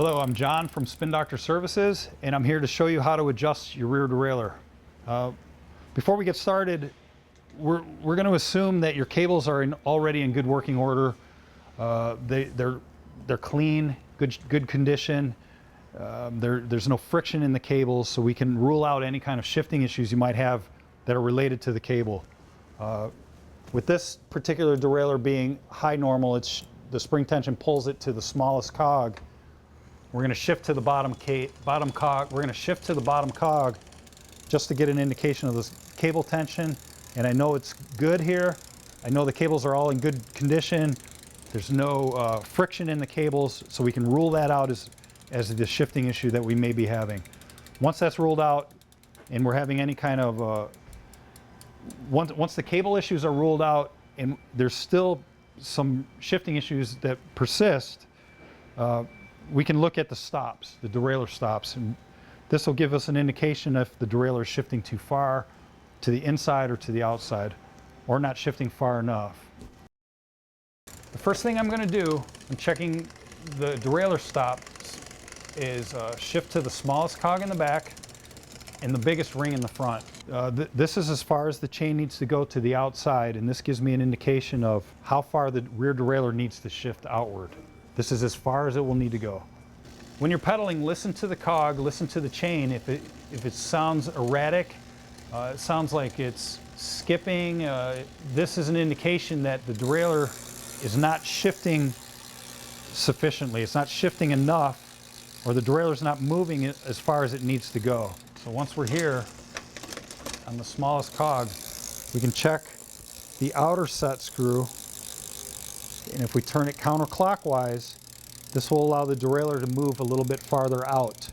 Hello, I'm John from Spin Doctor Services, and I'm here to show you how to adjust your rear derailleur. Before we get started, we're going to assume that your cables are already in good working order. They're clean, good condition. There's no friction in the cables, so we can rule out any kind of shifting issues you might have that are related to the cable. With this particular derailleur being high normal, the spring tension pulls it to the smallest cog. We're going to shift to the bottom cog. We're going to shift to the bottom cog just to get an indication of the cable tension. And I know it's good here. I know the cables are all in good condition. There's no friction in the cables, so we can rule that out as the shifting issue that we may be having. Once that's ruled out, and we're having any kind of once the cable issues are ruled out, and there's still some shifting issues that persist, we can look at the stops, the derailleur stops, and this will give us an indication if the derailleur is shifting too far to the inside or to the outside, or not shifting far enough. The first thing I'm going to do when checking the derailleur stops is shift to the smallest cog in the back and the biggest ring in the front. This is as far as the chain needs to go to the outside, and this gives me an indication of how far the rear derailleur needs to shift outward. This is as far as it will need to go. When you're pedaling, listen to the cog, listen to the chain. If it sounds erratic, it sounds like it's skipping, this is an indication that the derailleur is not shifting sufficiently. It's not shifting enough, or the derailleur is not moving as far as it needs to go. So once we're here on the smallest cog, we can check the outer set screw. And if we turn it counterclockwise, this will allow the derailleur to move a little bit farther out.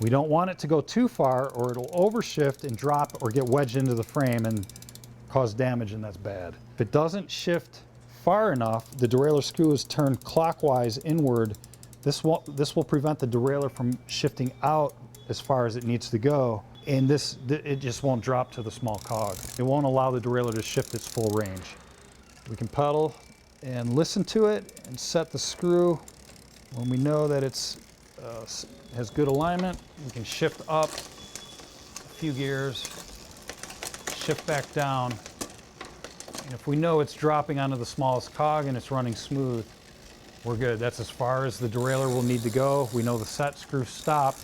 We don't want it to go too far, or it'll overshift and drop or get wedged into the frame and cause damage, and that's bad. If it doesn't shift far enough, the derailleur screw is turned clockwise inward. This will prevent the derailleur from shifting out as far as it needs to go, and it just won't drop to the small cog. It won't allow the derailleur to shift its full range. We can pedal and listen to it and set the screw. When we know that it's has good alignment, we can shift up a few gears, shift back down, and if we know it's dropping onto the smallest cog and it's running smooth, we're good. That's as far as the derailleur will need to go. We know the set screw stop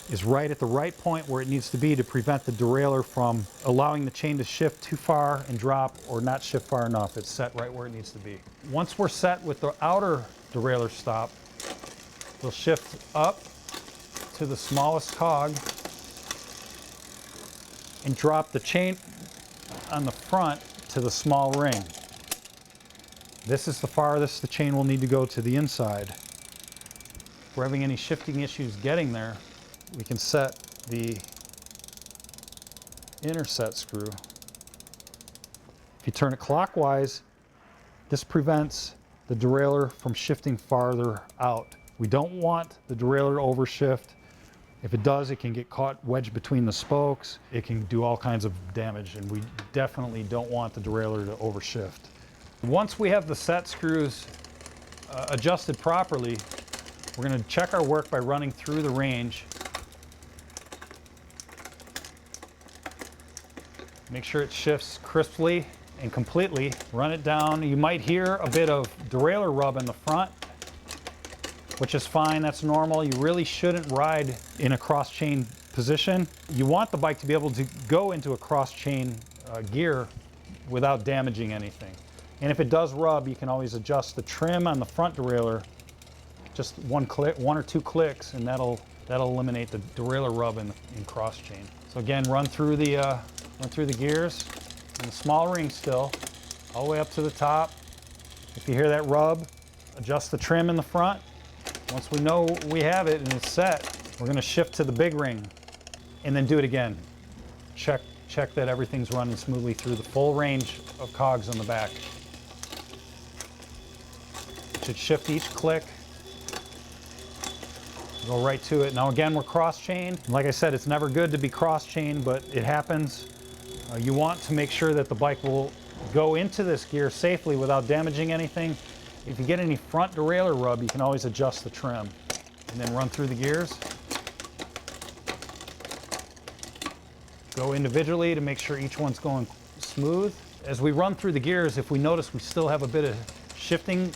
is right at the right point where it needs to be to prevent the derailleur from allowing the chain to shift too far and drop, or not shift far enough. It's set right where it needs to be. Once we're set with the outer derailleur stop, we'll shift up to the smallest cog and drop the chain on the front to the small ring. This is the farthest the chain will need to go to the inside. If we're having any shifting issues getting there, we can set the inner set screw. If you turn it clockwise, this prevents the derailleur from shifting farther out. We don't want the derailleur to overshift. If it does, it can get caught wedged between the spokes. It can do all kinds of damage, and we definitely don't want the derailleur to overshift. Once we have the set screws adjusted properly, we're going to check our work by running through the range. Make sure it shifts crisply and completely. Run it down. You might hear a bit of derailleur rub in the front, which is fine. That's normal. You really shouldn't ride in a cross-chain position. You want the bike to be able to go into a cross-chain gear without damaging anything. And if it does rub, you can always adjust the trim on the front derailleur. Just one or two clicks, and that'll eliminate the derailleur rub in cross-chain. So again, run through the gears and the small ring still, all the way up to the top. If you hear that rub, adjust the trim in the front. Once we know we have it and it's set, we're going to shift to the big ring and then do it again. Check that everything's running smoothly through the full range of cogs on the back. Should shift each click. Go right to it. Now again, we're cross-chained. Like I said, it's never good to be cross-chained, but it happens. You want to make sure that the bike will go into this gear safely without damaging anything. If you get any front derailleur rub, you can always adjust the trim. and then run through the gears. Go individually to make sure each one's going smooth. As we run through the gears, if we notice we still have a bit of shifting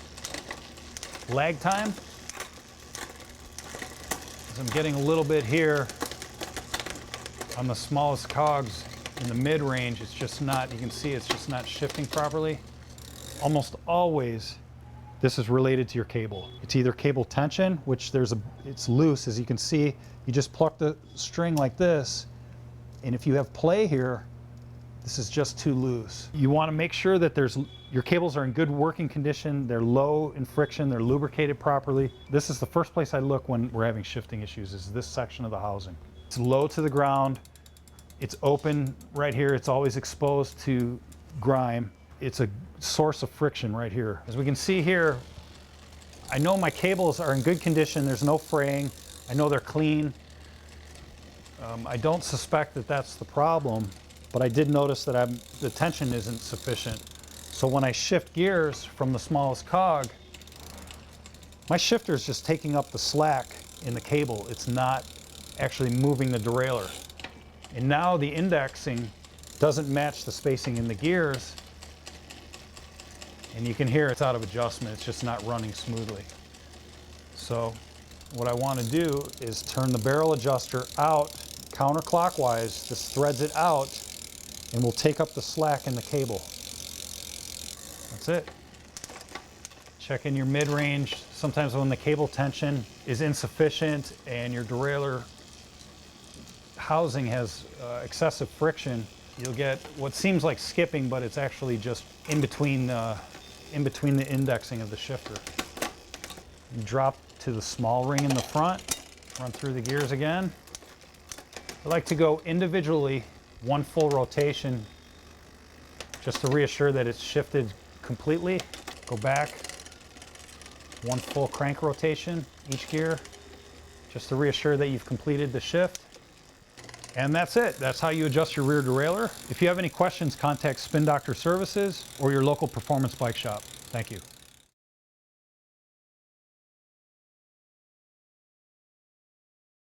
lag time, as I'm getting a little bit here on the smallest cogs in the mid-range, it's just not, you can see it's just not shifting properly. Almost always, this is related to your cable. It's either cable tension, which it's loose, as you can see. You just pluck the string like this, and if you have play here, this is just too loose. You want to make sure that your cables are in good working condition, they're low in friction, they're lubricated properly. This is the first place I look when we're having shifting issues, is this section of the housing. It's low to the ground, it's open right here, it's always exposed to grime. It's a source of friction right here. As we can see here, I know my cables are in good condition, there's no fraying, I know they're clean. I don't suspect that that's the problem, but I did notice that the tension isn't sufficient. So when I shift gears from the smallest cog, my shifter is just taking up the slack in the cable. It's not actually moving the derailleur. And now the indexing doesn't match the spacing in the gears, and you can hear it's out of adjustment. It's just not running smoothly. So what I want to do is turn the barrel adjuster out counterclockwise. This threads it out and will take up the slack in the cable. That's it. Check in your mid-range. Sometimes when the cable tension is insufficient and your derailleur housing has excessive friction, you'll get what seems like skipping, but it's actually just in between the indexing of the shifter. You drop to the small ring in the front, run through the gears again. I like to go individually, one full rotation, just to reassure that it's shifted completely. Go back, one full crank rotation, each gear, just to reassure that you've completed the shift. And that's it. That's how you adjust your rear derailleur. If you have any questions, contact Spin Doctor Services or your local performance bike shop. Thank you.